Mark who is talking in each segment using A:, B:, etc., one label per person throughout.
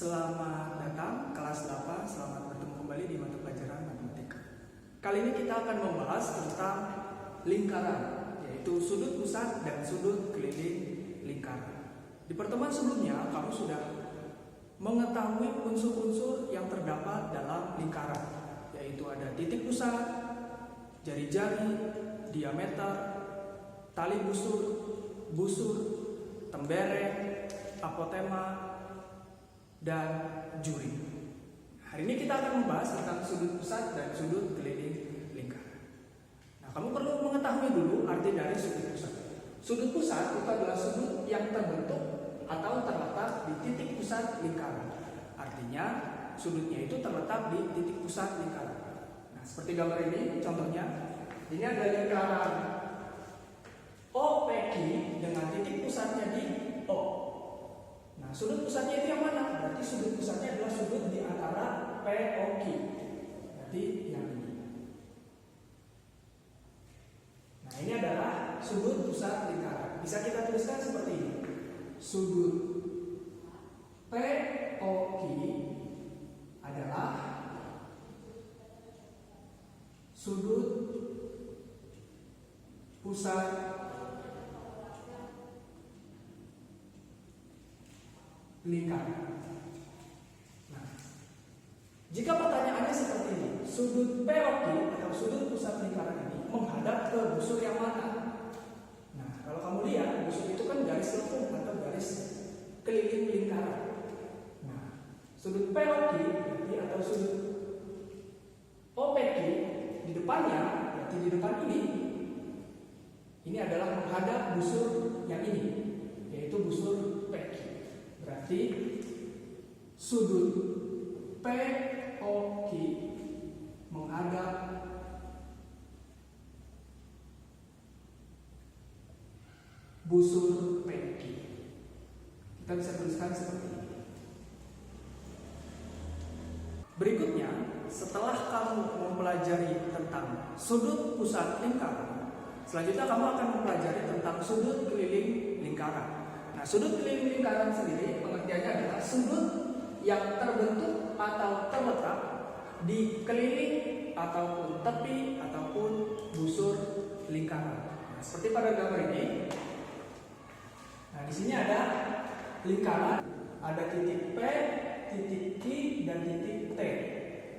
A: Selamat datang kelas 8, selamat bertemu kembali di mata pelajaran matematika. Kali ini kita akan membahas tentang lingkaran, yaitu sudut pusat dan sudut keliling lingkaran. Di pertemuan sebelumnya, kamu sudah mengetahui unsur-unsur yang terdapat dalam lingkaran, yaitu ada titik pusat, jari-jari, diameter, tali busur, tembereng, apotema, dan juri. Hari ini kita akan membahas tentang sudut pusat dan sudut keliling lingkaran. Nah, kamu perlu mengetahui dulu arti dari sudut pusat. Sudut pusat itu adalah sudut yang terbentuk atau terletak di titik pusat lingkaran. Artinya, sudutnya itu terletak di titik pusat lingkaran. Nah, seperti gambar ini, contohnya, ini ada lingkaran OPQ dengan titik pusatnya di O. Nah, sudut pusatnya itu yang mana? Berarti sudut pusatnya adalah sudut di antara POQ. Berarti yang ini. Nah, ini adalah sudut pusat lingkaran. Bisa kita tuliskan seperti ini. Sudut POQ adalah sudut pusat lingkaran. Nah, jika pertanyaannya seperti ini, sudut POQ atau sudut pusat lingkaran ini menghadap ke busur yang mana? Nah, kalau kamu lihat, busur itu kan garis lengkung atau garis keliling lingkaran. Nah, sudut POQ berarti atau sudut OPQ di depannya, berarti di depan ini adalah menghadap busur yang ini, yaitu busur PQ. Berarti sudut POQ menghadap busur PQ. Kita bisa tuliskan seperti ini. Berikutnya, setelah kamu mempelajari tentang sudut pusat lingkaran, selanjutnya kamu akan mempelajari tentang sudut keliling lingkaran. Nah, sudut keliling lingkaran sendiri pengertiannya adalah sudut yang terbentuk atau terletak di keliling ataupun tepi ataupun busur lingkaran. Nah, seperti pada gambar ini. Nah, di sini ada lingkaran, ada titik P, titik Q, dan titik T.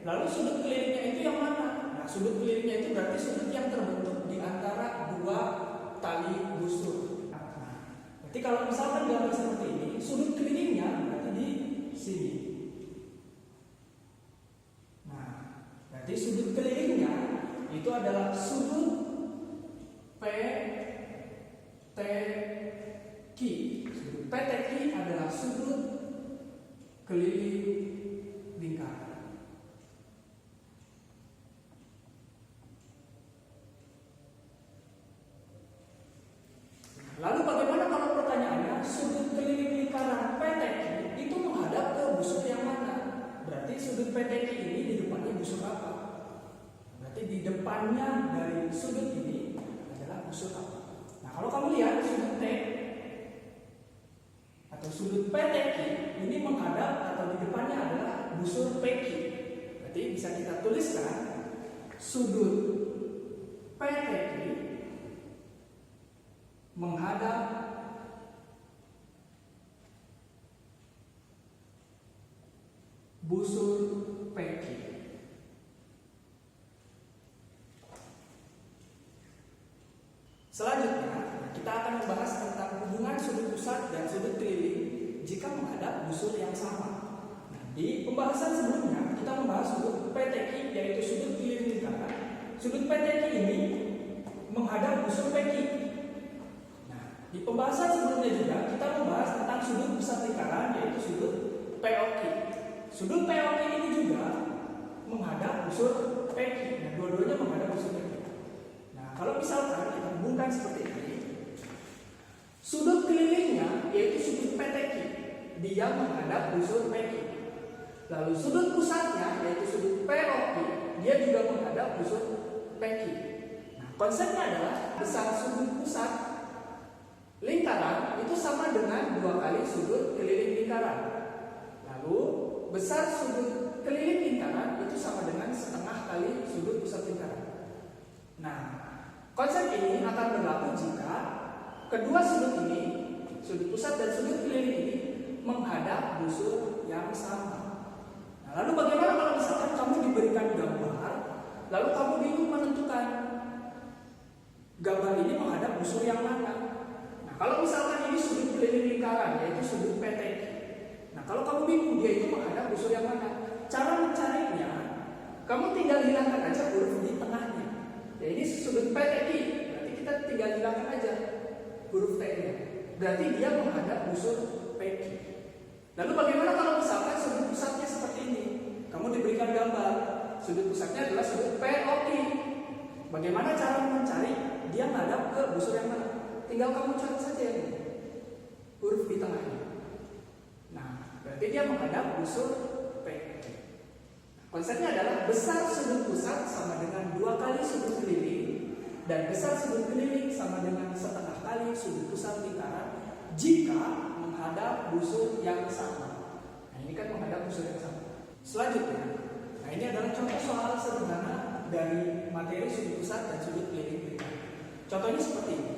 A: Lalu sudut kelilingnya itu yang mana? Nah, sudut kelilingnya itu berarti sudut yang terbentuk di antara dua tali busur. Jadi kalau misalkan gambar seperti ini, sudut kelilingnya berarti di sini. Nah, berarti sudut kelilingnya itu adalah sudut PTQ. Sudut PTQ adalah sudut keliling lingkaran. Lalu bagaimana kalau pertanyaannya sudut keliling lingkaran PTQ itu menghadap ke busur yang mana? Berarti sudut PTQ ini di depannya busur apa? Berarti di depannya dari sudut ini adalah busur apa? Nah, kalau kamu lihat sudut T atau sudut PTQ ini menghadap atau di depannya adalah busur PQ. Berarti bisa kita tuliskan sudut PTQ menghadap busur PQ. Selanjutnya, kita akan membahas tentang hubungan sudut pusat dan sudut keliling jika menghadap busur yang sama. Nah, di pembahasan sebelumnya, kita membahas sudut PTQ, yaitu sudut keliling lingkaran. Sudut PTQ ini menghadap busur PQ. Di pembahasan sebelumnya juga kita membahas tentang sudut pusat lingkaran, yaitu sudut POQ. Sudut POQ ini juga menghadap busur PQ. Nah, dua-duanya menghadap busur PQ. Nah, kalau misalkan kita hubungkan seperti ini, sudut kelilingnya yaitu sudut PTQ, dia menghadap busur PQ. Lalu sudut pusatnya yaitu sudut POQ, dia juga menghadap busur PQ. Nah, konsepnya adalah besar sudut pusat lingkaran itu sama dengan 2 kali sudut keliling lingkaran. Nah, Lalu besar sudut keliling lingkaran itu sama dengan setengah kali sudut pusat lingkaran. Nah, konsep ini akan berlaku jika kedua sudut ini, sudut pusat dan sudut keliling ini menghadap busur yang sama. Nah, lalu bagaimana kalau misalkan kamu diberikan gambar, lalu kamu bingung menentukan gambar ini menghadap busur yang mana? Nah, kalau misalkan ini sudut keliling lingkaran, yaitu sudut PTQ. Nah, kalau kamu bingung dia itu menghadap busur yang mana? Cara mencarinya, kamu tinggal hilangkan aja huruf di tengahnya. Ya, ini sudut PTI, berarti kita tinggal hilangkan aja huruf T-nya. Berarti dia menghadap busur PQ. Lalu bagaimana kalau misalkan sudut pusatnya seperti ini? Kamu diberikan gambar, sudut pusatnya adalah sudut POQ. Bagaimana cara mencari dia menghadap ke busur yang mana? Tinggal kamu cari saja ini, huruf di tengahnya. Nah, berarti dia menghadap busur PQ. Konsepnya adalah besar sudut pusat sama dengan 2 kali sudut keliling dan besar sudut keliling sama dengan setengah kali sudut pusat lingkaran jika menghadap busur yang sama. Nah, ini kan menghadap busur yang sama. Selanjutnya, nah ini adalah contoh soal sederhana dari materi sudut pusat dan sudut keliling lingkaran. Contohnya seperti ini.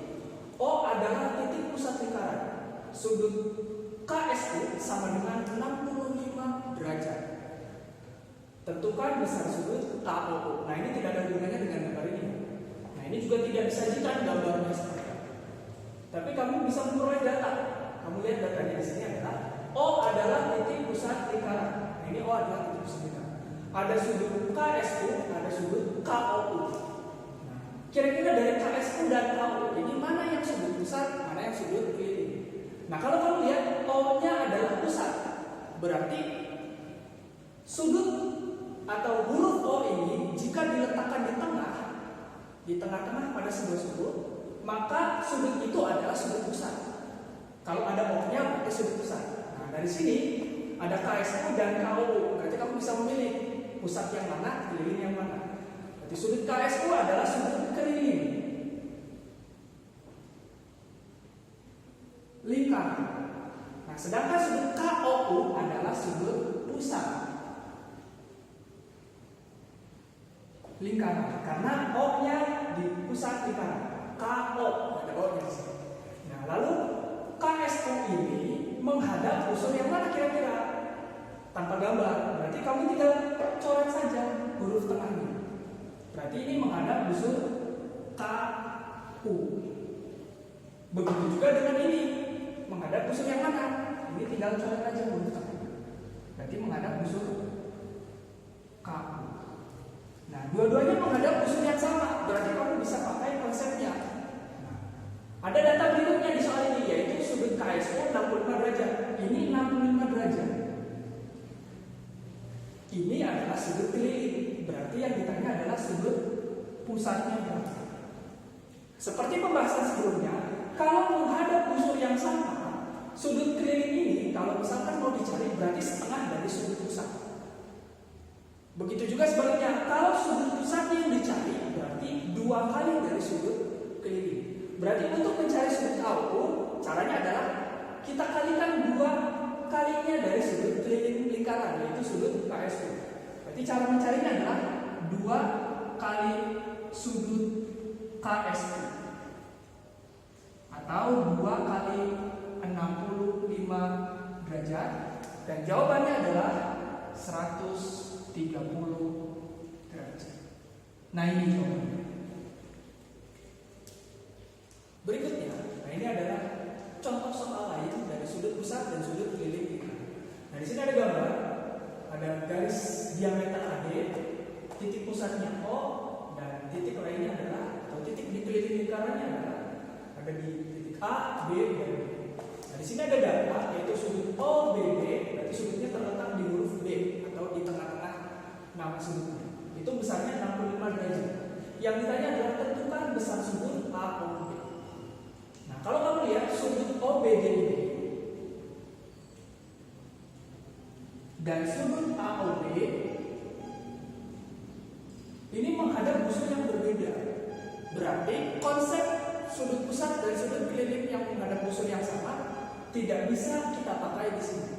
A: O adalah titik pusat lingkaran. Sudut KSU sama dengan 65 derajat. Tentukan besar sudut KOO. Nah, ini tidak ada hubungannya dengan gambar ini. Nah, ini juga tidak disajikan gambarnya seperti itu. Tapi kamu bisa memperoleh data. Kamu lihat datanya di sini adalah O adalah titik pusat lingkaran. Nah, ini O adalah titik pusat lingkaran. Ada sudut KSU, ada sudut KOU. Nah, kira-kira dari KSU dan KOU ini mana yang sudut pusat, mana yang sudut keliling? Nah, kalau kamu lihat O-nya adalah pusat, berarti sudut atau huruf O ini jika diletakkan di tengah-tengah pada sebuah sudut, maka sudut itu adalah sudut pusat. Kalau ada O-nya berarti sudut pusat. Nah, dari sini ada KSU dan KOU, berarti kamu bisa memilih pusat yang mana, keliling yang mana. Berarti sudut KSU adalah sudut keliling lingkaran. Nah, sedangkan sudut KOU adalah sudut pusat lingkaran, karena O-nya di pusat lingkaran. KO ada O-nya di sini. Nah, lalu KSU ini menghadap busur yang mana kira-kira? Tanpa gambar, berarti kamu tinggal coret saja huruf tengahnya. Berarti ini menghadap busur KU. Begitu juga dengan ini, menghadap busur yang mana? Ini tinggal coret aja huruf tengahnya. Berarti menghadap busur KU. Nah, dua-duanya menghadap busur yang sama, berarti kamu bisa pakai konsepnya. Nah, ada data berikutnya di soal ini, yaitu sudut KSU 65 derajat. Ini 65 derajat. Ini adalah sudut keliling, berarti yang ditanya adalah sudut pusatnya berapa. Seperti pembahasan sebelumnya, kalau menghadap busur yang sama, sudut keliling ini kalau misalkan mau dicari berarti setengah dari sudut pusat. Begitu juga sebaliknya, kalau sudut pusatnya yang dicari berarti 2 kali dari sudut keliling. Berarti untuk mencari sudut KOU, caranya adalah kita kalikan 2 kalinya dari sudut keliling lingkaran, yaitu sudut KSU. Berarti cara mencarinya adalah 2 kali sudut KSU atau 2 kali 65 derajat, dan jawabannya adalah 130 derajat. Nah, ini jawabannya. Berikutnya, nah ini adalah contoh soal lain dari sudut pusat dan sudut keliling lingkaran. Nah, di sini ada gambar, ada garis diameter AD, titik pusatnya O, dan titik lainnya adalah, atau titik di keliling lingkarannya adalah ada di titik A, B, dan B. Nah, di sini ada data, yaitu sudut OBB, berarti sudutnya terletak di huruf B atau di tengah-tengah nama sudutnya. Itu besarnya 65 derajat. Yang ditanya adalah tentukan besar sudut AOB. Nah, kalau kamu lihat sudut OBD ini dan sudut AOB ini menghadap busur yang berbeda. Berarti konsep sudut pusat dan sudut keliling yang menghadap busur yang sama tidak bisa kita pakai di sini.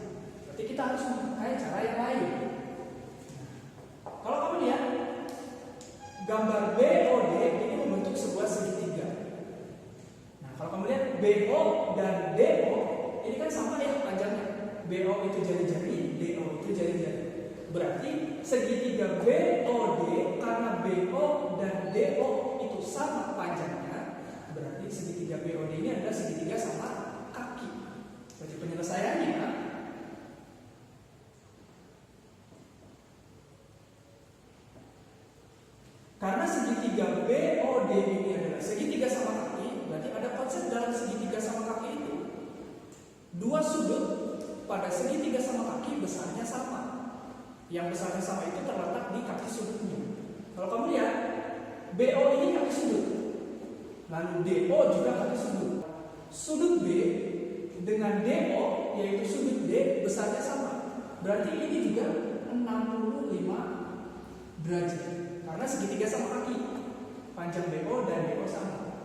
A: Berarti kita harus memakai cara yang lain. Kalau kamu lihat gambar BOD ini membentuk sebuah segitiga. Nah, kalau kamu lihat BO dan DO ini kan sama ya panjangnya. BO itu jari-jari, DO itu jari-jari. Berarti segitiga BOD karena BO dan DO itu sama panjangnya, berarti segitiga BOD ini adalah segitiga sama kaki. Berarti penyelesaiannya karena segitiga BOD ini adalah segitiga sama kaki, berarti ada konsep dalam segitiga sama kaki itu. Dua sudut pada segitiga sama kaki besarnya sama. Yang besarnya sama itu terletak di kaki sudutnya. Kalau kamu lihat, BO ini kaki sudut, lalu DO juga kaki sudut. Sudut B dengan DO, yaitu sudut D, besarnya sama. Berarti ini juga 65 derajat. Karena segitiga sama kaki, panjang BO dan DO sama.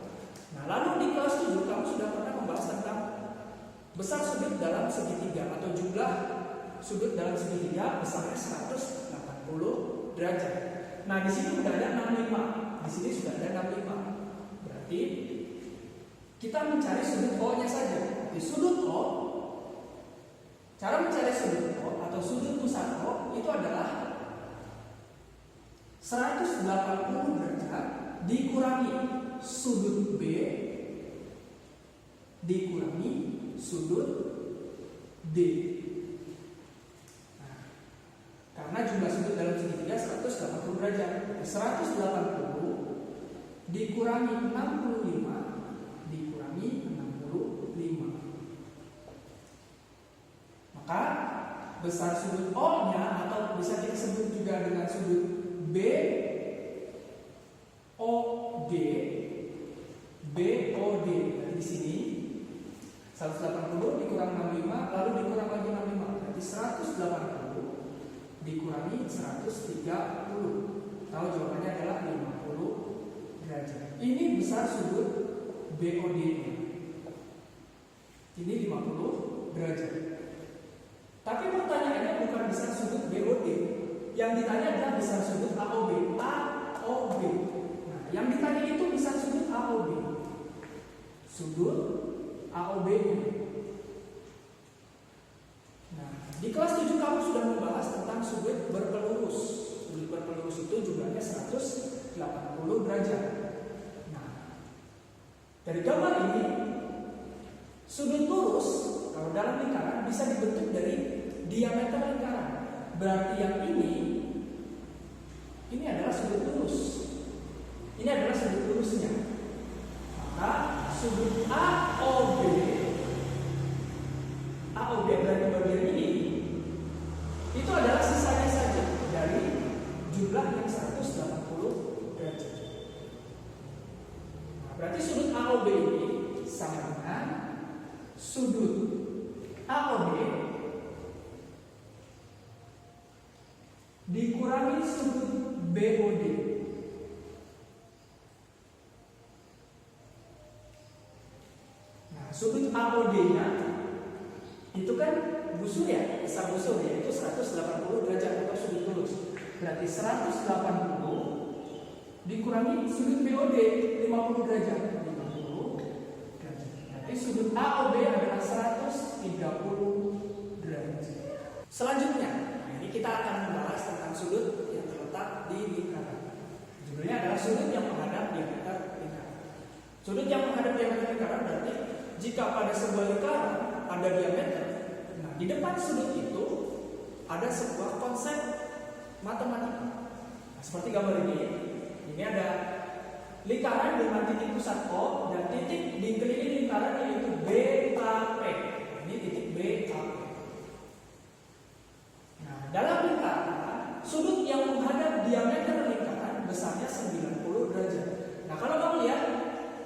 A: Nah, lalu di kelas 7 kamu sudah pernah membahas tentang besar sudut dalam segitiga atau jumlah sudut dalam segitiga besarnya 180 derajat. Nah, di sini sudah ada 65. Di sini sudah ada 65. Berarti kita mencari sudut O-nya saja. Di sudut O, cara mencari sudut O atau sudut pusat O itu adalah 180 derajat dikurangi sudut B dikurangi sudut D. Nah, karena jumlah sudut dalam segitiga 180 derajat. 180 dikurangi 65 dikurangi 65. Maka besar sudut O-nya atau bisa kita sebut juga dengan sudut BOD. BOD di sini 180 dikurang 65 lalu dikurang lagi 65. Berarti 180 dikurangi 130. Tahu jawabannya adalah 50 derajat. Ini besar sudut BOD-nya. Ini 50 derajat. Tapi pertanyaannya bukan besar sudut BOD. Yang ditanya adalah besar sudut AOB. AOB. Nah, yang ditanya itu besar sudut AOB. Sudut AOB-nya. Nah, di kelas 7 kamu sudah membahas tentang sudut berpelurus. Sudut berpelurus itu jumlahnya 180 derajat. Nah, dari gambar ini sudut lurus kalau dalam lingkaran bisa dibentuk dari diameter lingkaran. Berarti yang ini adalah sudut lurus. Ini adalah sudut lurusnya. Maka sudut AOB berarti bagian ini itu adalah sisanya saja dari jumlah yang 180 derajat. Nah, berarti sudut AOB ini sama dengan sudut AOB dikurangi sudut BOD. Nah, sudut AOD-nya itu kan busur ya, besar busur ya, itu 180 derajat atau sudut lurus. Berarti 180 dikurangi sudut BOD 50 derajat. 50 derajat. Berarti sudut AOB adalah 130 derajat. Selanjutnya, ini kita akan membahas tentang sudut yang terletak di lingkaran. Judulnya adalah sudut yang menghadap diameter lingkaran. Sudut yang menghadap diameter lingkaran berarti jika pada sebuah lingkaran ada diameter, nah di depan sudut itu ada sebuah konsep matematika. Nah, seperti gambar ini ada lingkaran dengan titik pusat O dan titik di keliling lingkaran yaitu BKP. Ini titik BKP. Dalam lingkaran, sudut yang menghadap diameter lingkaran besarnya 90 derajat. Nah, kalau kamu lihat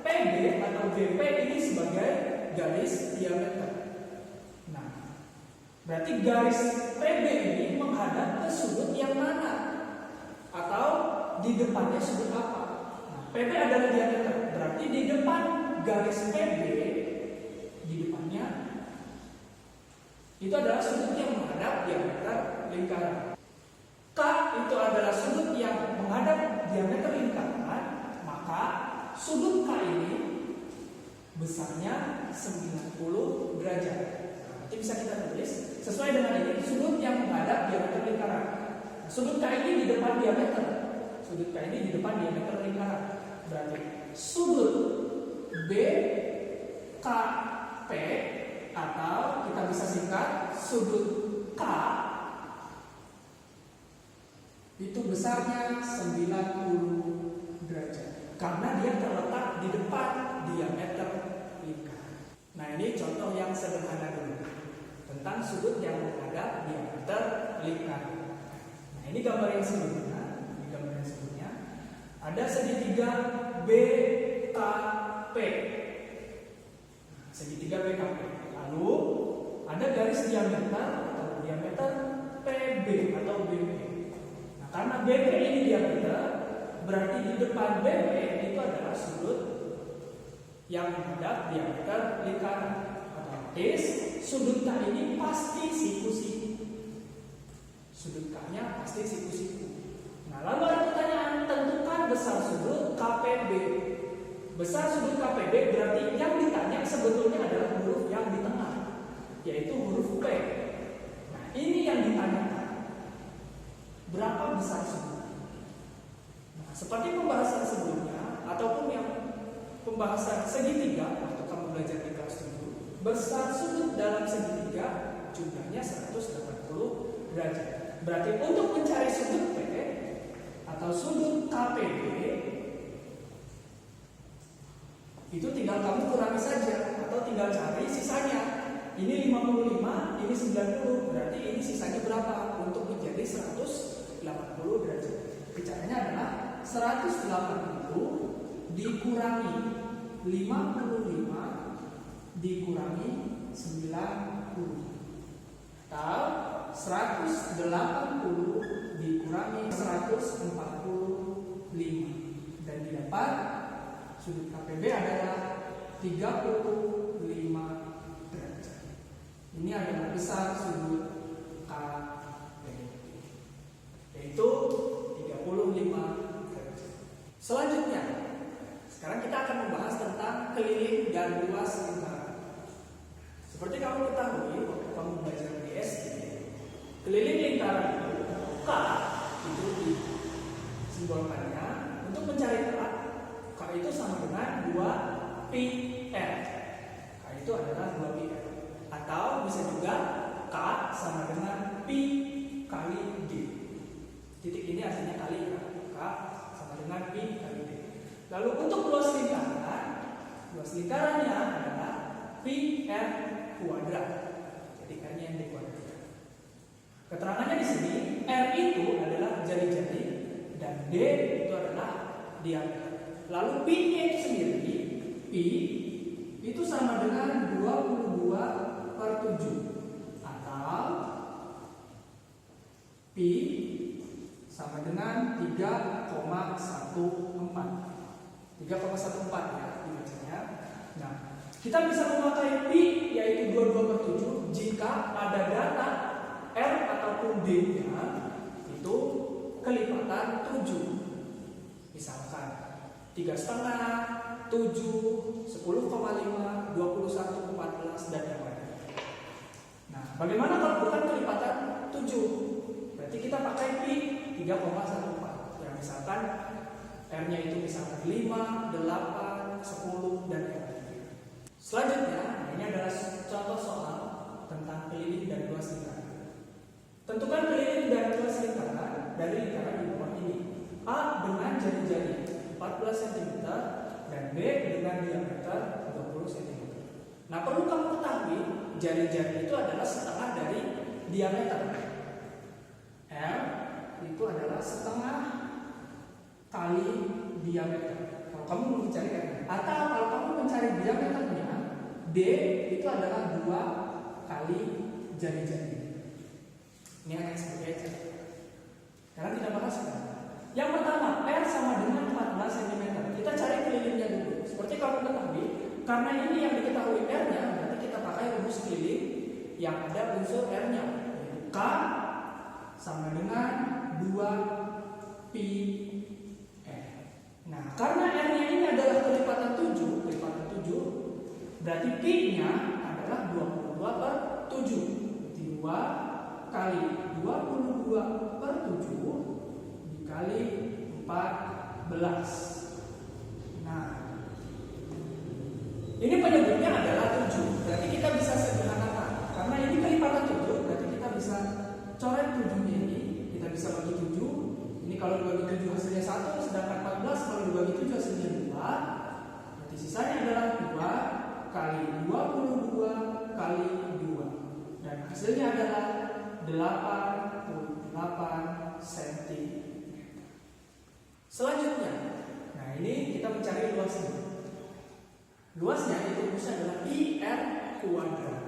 A: PB atau BP ini sebagai garis diameter. Nah, berarti garis PB ini menghadap ke sudut yang mana? Atau di depannya sudut apa? Nah, PB adalah diameter. Berarti di depan garis PB, di depannya itu adalah sudut yang menghadap lingkaran. K itu adalah sudut yang menghadap diameter lingkaran, maka sudut K ini besarnya 90 derajat. Nanti bisa kita tulis sesuai dengan ini, sudut yang menghadap diameter lingkaran. Sudut K ini di depan diameter. Sudut K ini di depan diameter lingkaran. Berarti sudut BKP atau kita bisa singkat sudut K itu besarnya 90 derajat karena dia terletak di depan diameter lingkaran. Nah, ini contoh yang sederhana dulu tentang sudut yang menghadap diameter lingkaran. Nah, ini gambar yang sebelumnya. Ini gambar yang sebelumnya. Ada segitiga BKP. Segitiga BKP. Lalu ada garis diameter atau diameter PB atau BP. Nah, karena BP ini diameter, berarti di depan BP itu adalah sudut yang menghadap diameter lingkaran. Otomatis sudut K ini pasti siku-siku. Sudut K-nya pasti siku-siku. Nah, lalu ada pertanyaan, tentukan besar sudut KPB. Besar sudut KPB berarti yang ditanya sebetulnya adalah huruf yang di tengah, yaitu huruf P. Nah, ini yang ditanyakan. Berapa besar sudut? Nah, seperti pembahasan sebelumnya ataupun yang pembahasan segitiga waktu kamu belajar di kelas 7, besar sudut dalam segitiga jumlahnya 180 derajat. Berarti untuk mencari sudut P atau sudut KPB itu tinggal kamu kurangi saja atau tinggal cari sisanya. Ini 55, ini 90, berarti ini sisanya berapa untuk menjadi 180 derajat. Caranya adalah 180 dikurangi 55 dikurangi 90 atau 180 dikurangi 145 dan didapat sudut KPB adalah 35 derajat. Ini adalah besar sudut KPB, yaitu 35 derajat. Selanjutnya, sekarang kita akan membahas tentang keliling dan luas lingkaran. Seperti kamu ketahui waktu kamu belajar di SD, keliling lingkaran itu K itu disimbolkannya untuk mencari K. K itu sama dengan 2πr. K itu adalah 2πr. Atau bisa juga K sama dengan pi kali D. Titik ini artinya kali ya. K sama dengan pi kali D. Lalu untuk luas lingkarannya adalah pi r kuadrat. Jadi R-nya yang dikuadratkan. Keterangannya di sini R itu adalah jari-jari dan D itu adalah diameter. Lalu pi-nya itu sendiri, pi itu sama dengan 22/7 atau pi sama dengan 3,14. 3,14 ya dibacanya. Nah, kita bisa memakai pi yaitu 22/7 jika pada data R ataupun D-nya itu kelipatan 7. Misalkan 3,5, 7, 10,5, 21, 14 dan yang lain. Nah, bagaimana kalau bukan kelipatan 7? Berarti kita pakai pi 3,14. Ya, misalkan R-nya itu misalkan 5, 8, 10 dan yang lain. Selanjutnya, ini adalah contoh soal tentang keliling dan luas lingkaran. Tentukan keliling dan luas lingkaran dari lingkaran di bawah ini. A dengan jari-jari 14 cm dan B dengan diameter 20 cm. Nah, perlu kamu ketahui jari-jari itu adalah setengah dari diameter. L itu adalah setengah kali diameter. Kalau kamu mau mencari R, atau kalau kamu mencari diameternya, D itu adalah 2 kali jari-jari. Ini hanya sebagai aja. Karena tidak bahas kan. Yang pertama, R sama dengan 14 cm. Kita cari kelilingnya dulu. Seperti kamu ketahui, karena ini yang diketahui R-nya, berarti kita pakai rumus keliling yang ada unsur R-nya, yaitu K sama dengan 2 pi R. Nah, karena R-nya ini adalah kelipatan 7, berarti pi-nya adalah 22/7. Berarti 2 kali 22/7 dikali 14. Nah, ini penyebutnya adalah 7. Berarti kita bisa sederhanakan. Karena ini kelipatan 7, berarti kita bisa coret 7-nya ini. Kita bisa bagi 7. Ini kalau dibagi 7 hasilnya 1, sedangkan 14 kalau dibagi 7 hasilnya 2. Berarti sisanya adalah 2 kali 22 kali 2. Dan hasilnya adalah 88 cm. Selanjutnya, nah ini kita mencari luasnya. Luasnya itu rumusnya adalah pi R kuadrat.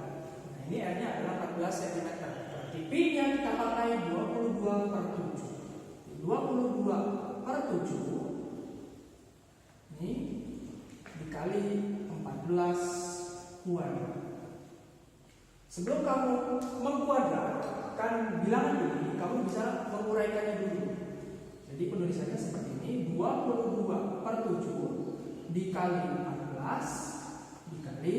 A: Nah ini R-nya adalah 14 cm. Berarti pi-nya kita pakai 22/7. 22/7 ini dikali 14 kuadrat. Sebelum kamu mengkuadratkan bilangan ini, kamu bisa menguraikannya dulu. Jadi penulisannya seperti ini, 22/7 dikali 14 dikali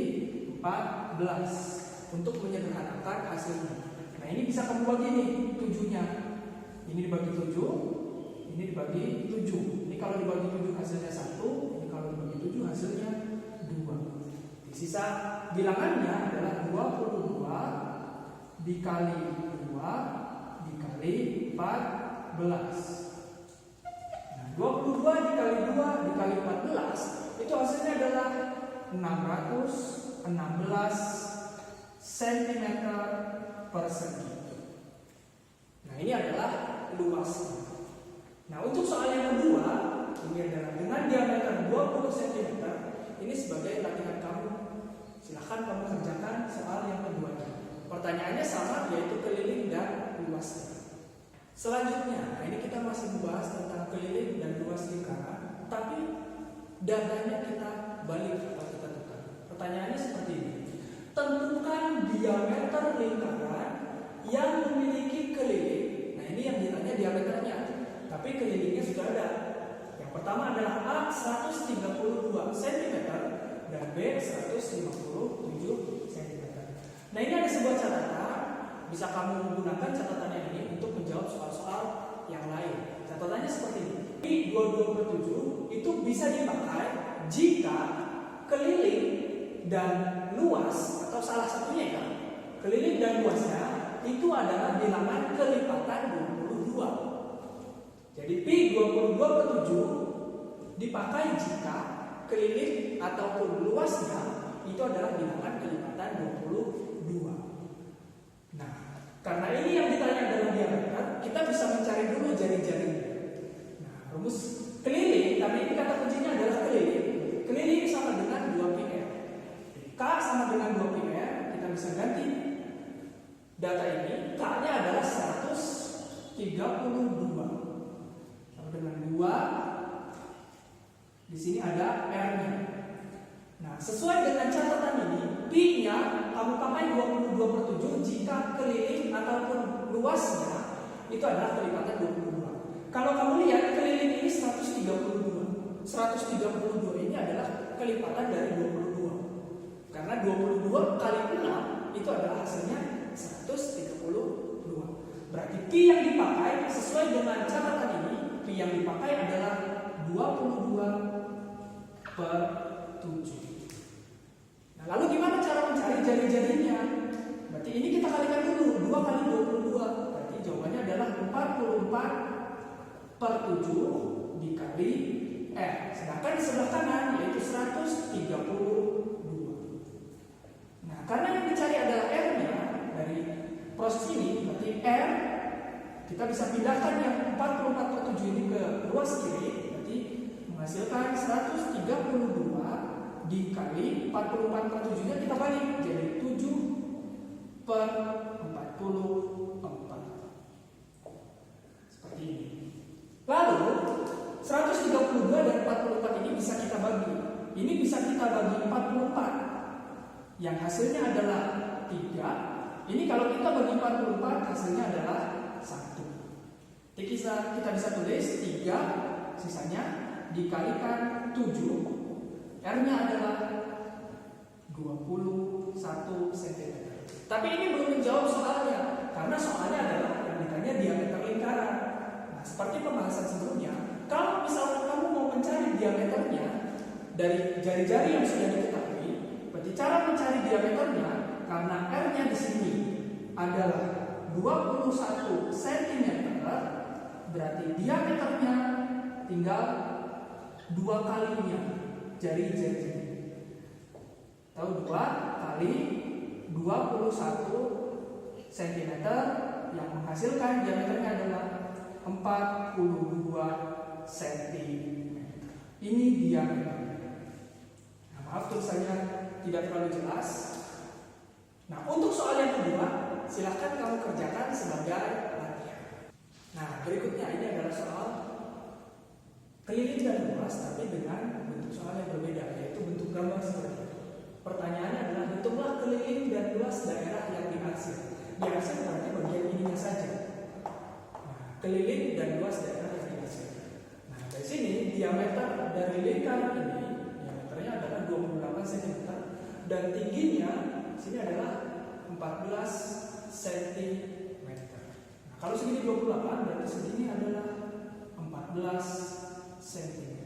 A: 14 untuk menyederhanakan hasilnya. Nah ini bisa kamu bagi nih 7-nya. Ini dibagi 7, ini dibagi 7. Ini kalau dibagi 7 hasilnya 1, ini kalau dibagi 7 hasilnya 2. Sisa bilangannya adalah 22 dikali 2 dikali 14. Nah, 22 dikali 2 dikali 14 itu hasilnya adalah 616 cm persegi. Nah, ini adalah luasnya. Nah, untuk soal yang kedua, ini adalah dengan diameter 20 cm. Ini sebagai latihan kamu. Silahkan kamu kerjakan soal yang kedua. Pertanyaannya sama, yaitu keliling dan luasnya. Selanjutnya, nah ini kita masih membahas tentang keliling dan luas lingkaran, tapi datanya kita balik atau kita tukar. Pertanyaannya seperti ini. Tentukan diameter lingkaran yang memiliki keliling. Nah ini yang ditanya diameternya, tapi kelilingnya sudah ada. Yang pertama adalah A 132 cm dan B 157 cm. Nah ini ada sebuah catatan, bisa kamu gunakan catatan ini untuk menjawab soal-soal yang lain. Catatannya seperti ini. Pi 22/7 itu bisa dipakai jika keliling dan luas atau salah satunya ya, keliling dan luasnya itu adalah bilangan kelipatan 22. Jadi pi 22/7 dipakai jika keliling ataupun luasnya itu adalah bilangan kelipatan 22. Nah, karena ini yang ditanya adalah diameter, kita bisa mencari dulu jari-jarinya. Nah, rumus keliling, tapi ini kata kuncinya adalah keliling. Keliling sama dengan 2 pi R. K sama dengan 2 pi R, kita bisa ganti data ini. K-nya adalah 132. Sama dengan 2. Di sini ada R-nya. Nah, sesuai dengan catatan ini, pi-nya kamu pakai 22/7 jika keliling ataupun luasnya itu adalah kelipatan 22. Kalau kamu lihat keliling ini 132. 132 ini adalah kelipatan dari 22. Karena 22 kali 6 itu adalah hasilnya 132. Berarti pi yang dipakai sesuai dengan catatan ini, pi yang dipakai adalah 22/7. Nah, lalu gimana cara mencari jari-jarinya? Berarti ini kita kalikan dulu, 2 kali 22. Berarti jawabannya adalah 44/7 dikali R. Sedangkan di sebelah kanan yaitu 132. Nah, karena yang dicari adalah R-nya dari proses ini, berarti R kita bisa pindahkan yang 44/7 ini ke luas kiri, berarti menghasilkan 132 dikali 44/7-nya kita balik jadi 7/44. Seperti ini. Lalu 132 dan 44 ini bisa kita bagi. Ini bisa kita bagi 44. Yang hasilnya adalah 3. Ini kalau kita bagi 44 hasilnya adalah 1. Kita bisa tulis 3 sisanya dikalikan 7, R-nya adalah 21 cm. Tapi ini belum menjawab soalnya, karena soalnya adalah yang ditanya diameter lingkaran. Nah, seperti pembahasan sebelumnya, kalau misalkan kamu mau mencari diameternya dari jari-jari yang sudah diketahui, berarti cara mencari diameternya karena R-nya di sini adalah 21 cm, berarti diameternya tinggal 2 kalinya jari-jari. Tahu 2 kali 21 cm yang menghasilkan diameternya adalah 42 cm. Ini diameternya. Nah, maaf tulisannya tidak terlalu jelas. Nah, untuk soal yang kedua, silahkan kamu kerjakan sebagai latihan. Nah, berikutnya ini adalah soal keliling dan luas, tapi dengan bentuk soal yang berbeda, yaitu bentuk gambar seperti itu. Pertanyaannya adalah hitunglah keliling dan luas daerah yang diarsir. Diarsir berarti bagian ininya saja. Nah, keliling dan luas daerah yang diarsir. Nah, dari sini diameter dari lingkaran ini, diameternya adalah 28 cm dan tingginya sini adalah 14 cm. Nah, kalau segini 28 berarti segini adalah 14 cm.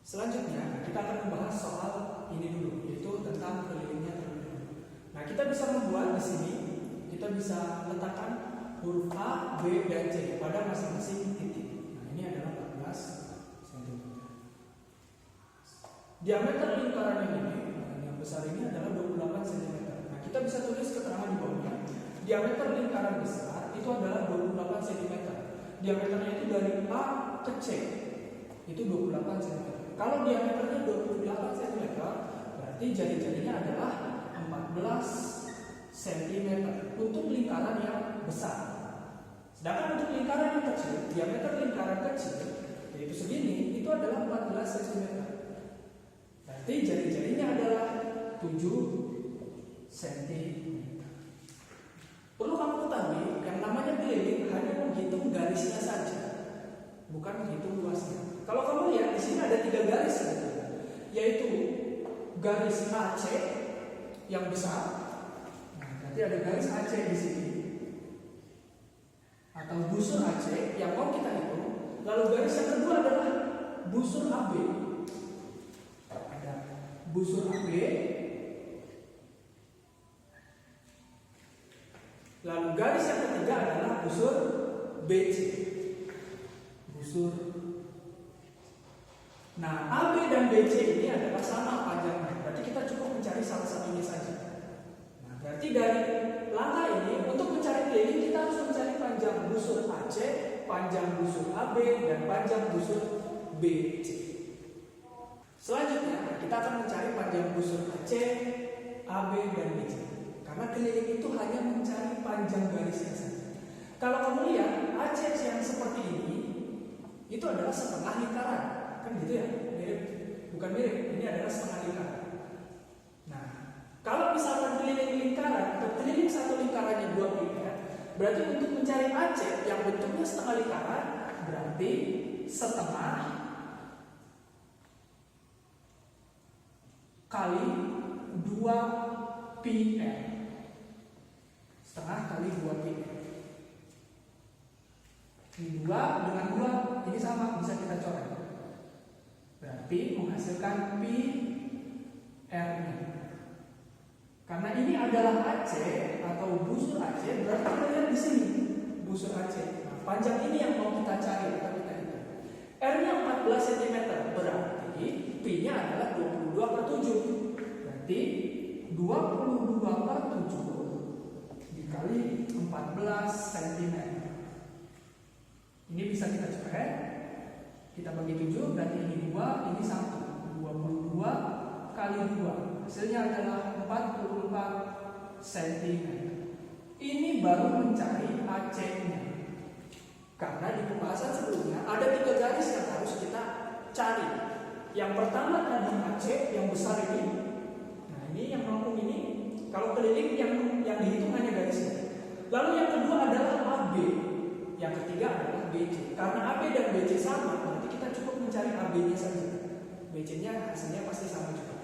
A: Selanjutnya kita akan membahas soal ini dulu, yaitu tentang kelilingnya terlebih dahulu. Nah, kita bisa membuat di sini, kita bisa letakkan huruf A, B, dan C pada masing-masing titik. Nah, ini adalah 14 cm. Diameter lingkaran yang besar ini adalah 28 cm. Nah, kita bisa tulis keterangan di bawahnya. Diameter lingkaran besar itu adalah 28 cm. Diameternya itu dari A ke C itu 28 cm. Kalau diameternya 28 cm, berarti jari-jarinya adalah 14 cm untuk lingkaran yang besar. Sedangkan untuk lingkaran yang kecil, diameter lingkaran kecil yaitu segini, itu adalah 14 cm. Berarti jari-jarinya adalah 7 cm. Perlu kamu ketahui, yang namanya keliling hanya menghitung garisnya saja, bukan menghitung luasnya. Kalau kamu lihat di sini ada 3 garis sebetulnya, yaitu garis AC yang besar. Nah, nanti ada garis AC di sini, atau busur AC yang mau kita hitung. Lalu garis yang kedua adalah busur AB. Ada busur AB. Lalu garis yang ketiga adalah busur BC. Busur. Nah, AB dan BC ini adalah sama panjangnya. Berarti kita cukup mencari salah satunya saja. Nah, berarti dari langkah ini untuk mencari keliling kita harus mencari panjang busur AC, panjang busur AB, dan panjang busur BC. Selanjutnya kita akan mencari panjang busur AC, AB, dan BC. Karena keliling itu hanya mencari panjang garisnya saja. Kalau kamu lihat AC yang seperti ini, itu adalah setengah lingkaran. Kan gitu ya, mirip, bukan mirip, ini adalah setengah lingkaran. Nah, kalau misalkan keliling lingkaran atau keliling satu lingkarannya 2 pi, berarti untuk mencari AC yang bentuknya setengah lingkaran, berarti setengah kali 2 pi r. Setengah kali 2 pi r. Ini 2 dengan 2, ini sama, bisa kita coret. Berarti menghasilkan pi r-nya. Karena ini adalah AC atau busur AC, berarti kita lihat di sini busur AC. Nah, panjang ini yang mau kita cari atau kita hitung. R-nya 14 cm, berarti pi-nya adalah 22/7. Berarti 22/7 dikali 14 cm. Ini bisa kita coret. Kita bagi 7, berarti ini 2, ini 1. 22 kali 2. Hasilnya adalah 44 cm. Ini baru mencari AC-nya. Karena di pembahasan sebelumnya ada 3 garis yang harus kita cari. Yang pertama tadi AC yang besar ini. Nah, ini yang melengkung ini Kalau keliling yang dihitung hanya garisnya. Lalu yang kedua adalah AB. Yang ketiga adalah BC. Karena AB dan BC sama, berarti kita cukup mencari AB-nya saja. BC-nya hasilnya pasti sama juga.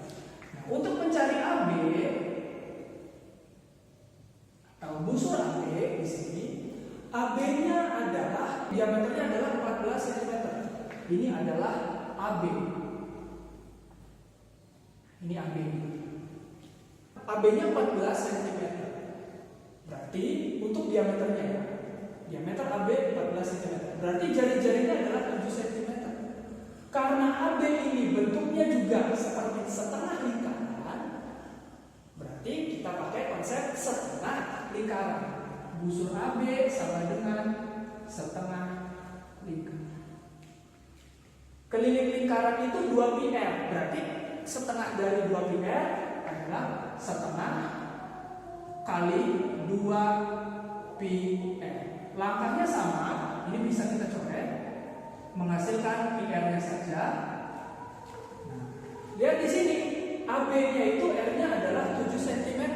A: Nah, untuk mencari AB atau busur AB di sini, AB-nya adalah diameternya adalah 14 cm. Ini adalah AB. Ini AB. AB-nya 14 cm. Berarti untuk diameternya ya. Diameter AB 14 cm. Berarti jari-jarinya adalah 7 cm. Karena AB ini bentuknya juga seperti setengah lingkaran, berarti kita pakai konsep setengah lingkaran. Busur AB sama dengan setengah lingkaran. Keliling lingkaran itu 2 πr. Berarti setengah dari 2 πr adalah setengah kali 2 πr. Langkahnya sama, ini bisa kita coret, menghasilkan PR-nya saja. Nah, lihat di sini, AB-nya itu R-nya adalah 7 cm.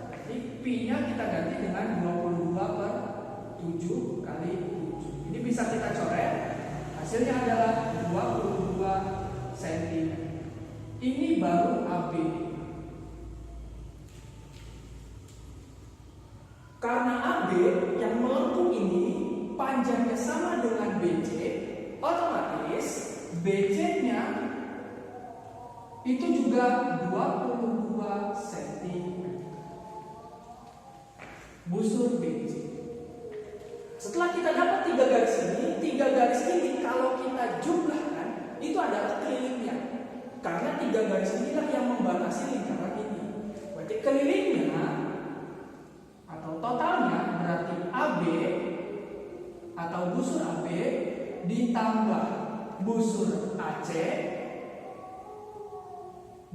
A: Jadi P-nya kita ganti dengan 22/7 kali 7. Ini bisa kita coret, hasilnya adalah 22 cm. Ini baru AB. Karena AB yang melengkung ini panjangnya sama dengan BC, otomatis BC-nya itu juga 22 cm. Busur BC. Setelah kita dapat 3 garis ini kalau kita jumlahkan itu adalah kelilingnya. Karena 3 garis inilah yang membatasi lingkaran ini. Berarti kelilingnya atau totalnya berarti AB atau busur AB ditambah busur AC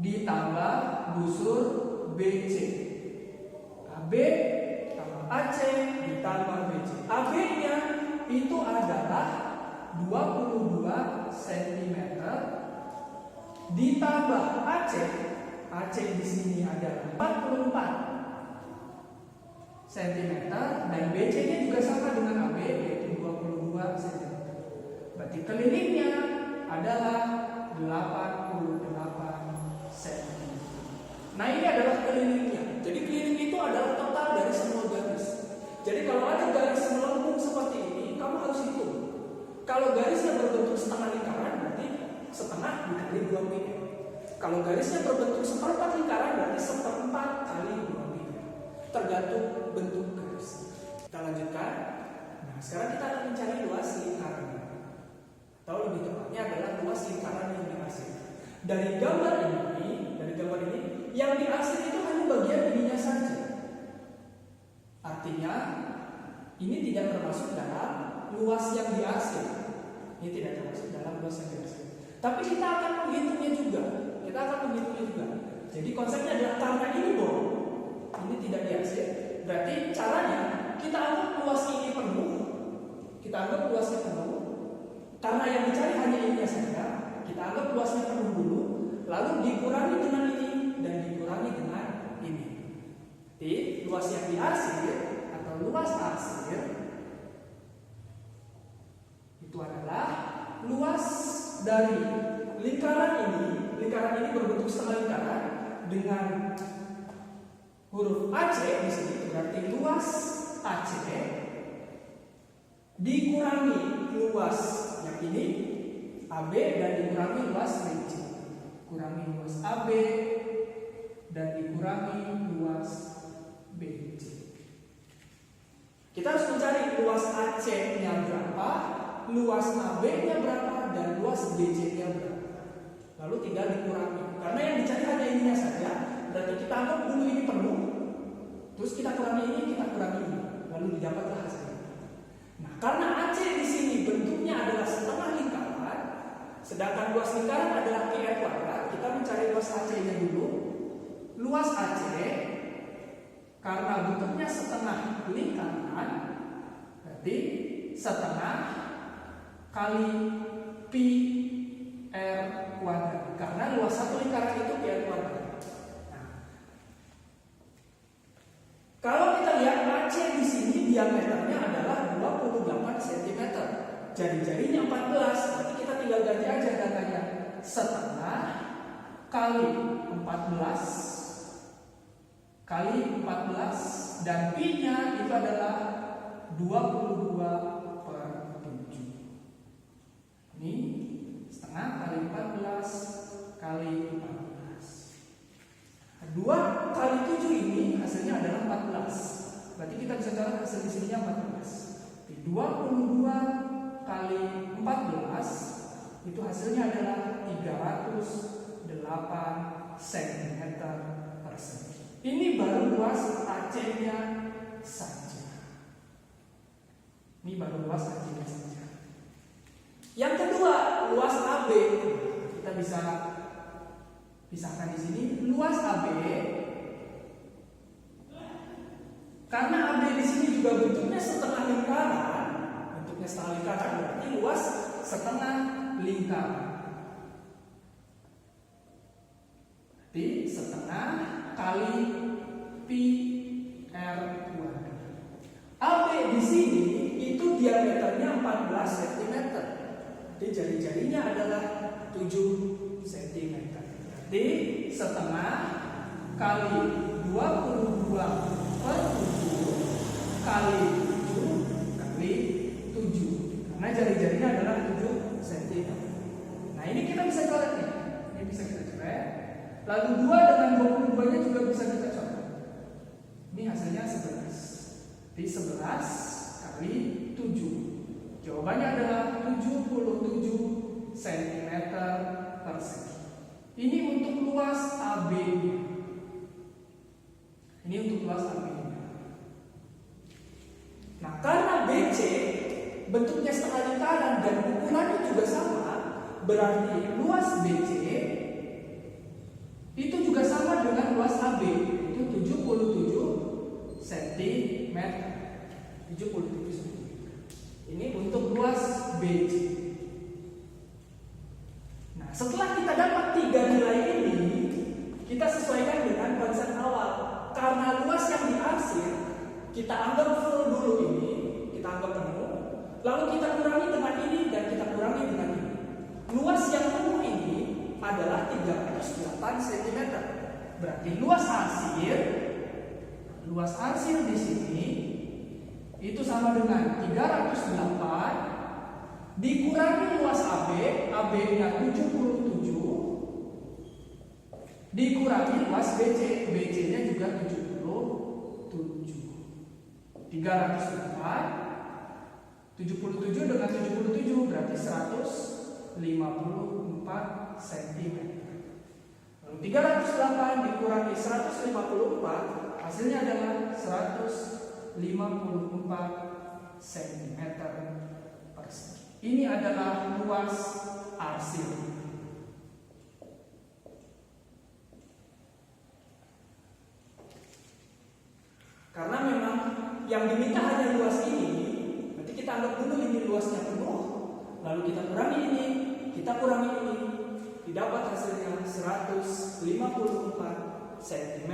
A: ditambah busur BC. AB tambah AC ditambah BC. AB-nya itu adalah 22 cm ditambah AC. AC di sini adalah 44 cm dan BC-nya juga sama dengan AB yaitu 22 cm. Berarti kelilingnya adalah 88 cm. Nah, ini adalah kelilingnya. Jadi keliling itu adalah total dari semua garis. Jadi kalau ada garis melengkung seperti ini, kamu harus hitung. Kalau garisnya berbentuk setengah lingkaran, berarti setengah dikali 2 πr. Kalau garisnya berbentuk seperempat lingkaran, berarti seperempat kali 2 πr. Tergantung bentuk garis. Kita lanjutkan. Nah, sekarang kita akan mencari luas lingkaran. Atau lebih tepatnya adalah luas lingkaran yang dihasilkan. Dari gambar ini, yang dihasilkan itu hanya bagian ininya saja. Artinya, ini tidak termasuk dalam luas yang dihasilkan. Ini tidak termasuk dalam luas yang dihasilkan. Tapi kita akan menghitungnya juga. Jadi konsepnya adalah karena ini bolong, ini tidak dihasilkan. Berarti caranya kita anggap luas ini penuh. Karena yang dicari hanya ininya saja. Kita anggap luasnya penuh dulu, lalu dikurangi dengan ini dan dikurangi dengan ini. Jadi luas yang dihasil atau luas hasil itu adalah luas dari lingkaran ini. Lingkaran ini berbentuk setengah lingkaran dengan huruf AC di sini, berarti luas AC dikurangi luas yang ini AB dan dikurangi luas BC. Kurangi luas AB dan dikurangi luas BC. Kita harus mencari luas AC-nya berapa, luas AB-nya berapa, dan luas BC-nya berapa. Lalu tinggal dikurangi. Karena yang dicari hanya ininya saja, berarti kita anggap dulu ini penuh, terus kita kurangi ini, lalu didapatlah hasilnya. Nah, karena AC di sini bentuknya adalah setengah lingkaran, sedangkan luas lingkaran adalah πr², kita mencari luas AC-nya dulu. Luas AC karena bentuknya setengah lingkaran, berarti setengah kali πr². Karena luas satu lingkaran itu πr². Nah, diameternya adalah 28 cm. Jari-jarinya 14, berarti kita tinggal ganti aja datanya. Setengah kali 14 kali 14 dan pi-nya itu adalah 22/7. Ini setengah kali 14 kali 14. 2 kali 7 ini hasilnya adalah 14. Berarti kita bisa cari hasil di sininya 14. 22 kali 14 itu hasilnya adalah 308 cm persegi. Ini baru luas AC-nya saja. Ini baru luas AC-nya saja. Yang kedua, luas AB. Kita bisa pisahkan di sini. Luas AB, karena AB di sini juga bentuknya setengah lingkaran. Bentuknya setengah lingkaran berarti luas setengah lingkaran. Berarti setengah kali pi r kuadrat. AB di sini itu diameternya 14 cm. Jadi jari-jarinya adalah 7 cm. Berarti setengah kali 22/7 kali 7 kali 7. Karena jari-jarinya adalah 7 cm. Nah, ini kita bisa coret nih. Ini bisa kita coret. Lalu 2 dengan 22-nya juga bisa kita coret. Ini hasilnya 11. Jadi 11 kali 7. Jawabannya adalah 77 cm persegi. Ini untuk luas AB-nya. Ini untuk luas AB-nya. Nah, karena BC bentuknya setengah lingkaran dan ukurannya juga sama, berarti luas BC itu juga sama dengan luas AB, itu 77 cm. 77 cm. Ini untuk luas BC. Nah, setelah kita dapat 3 nilai ini, kita sesuaikan dengan konsep awal. Karena luas yang diarsir, kita anggap full dulu ini, kita anggap penuh. Lalu kita kurangi dengan ini dan kita kurangi dengan ini. Luas yang penuh ini adalah 308 cm. Berarti luas arsir di sini itu sama dengan 308 dikurangi luas AB, AB-nya 77 dikurangi luas BC, BC-nya juga 77. 308 77 dengan 77 berarti 154 cm. Lalu 308 dikurangi 154 hasilnya adalah 154 cm persegi. Ini adalah luas arsir. Karena memang yang diminta hanya luas ini, berarti kita anggap dulu ini luasnya penuh, lalu kita kurangi ini, kita kurangi ini, didapat hasilnya 154 cm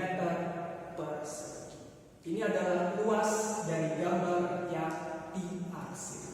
A: persegi. Ini adalah luas dari gambar yang diarsir.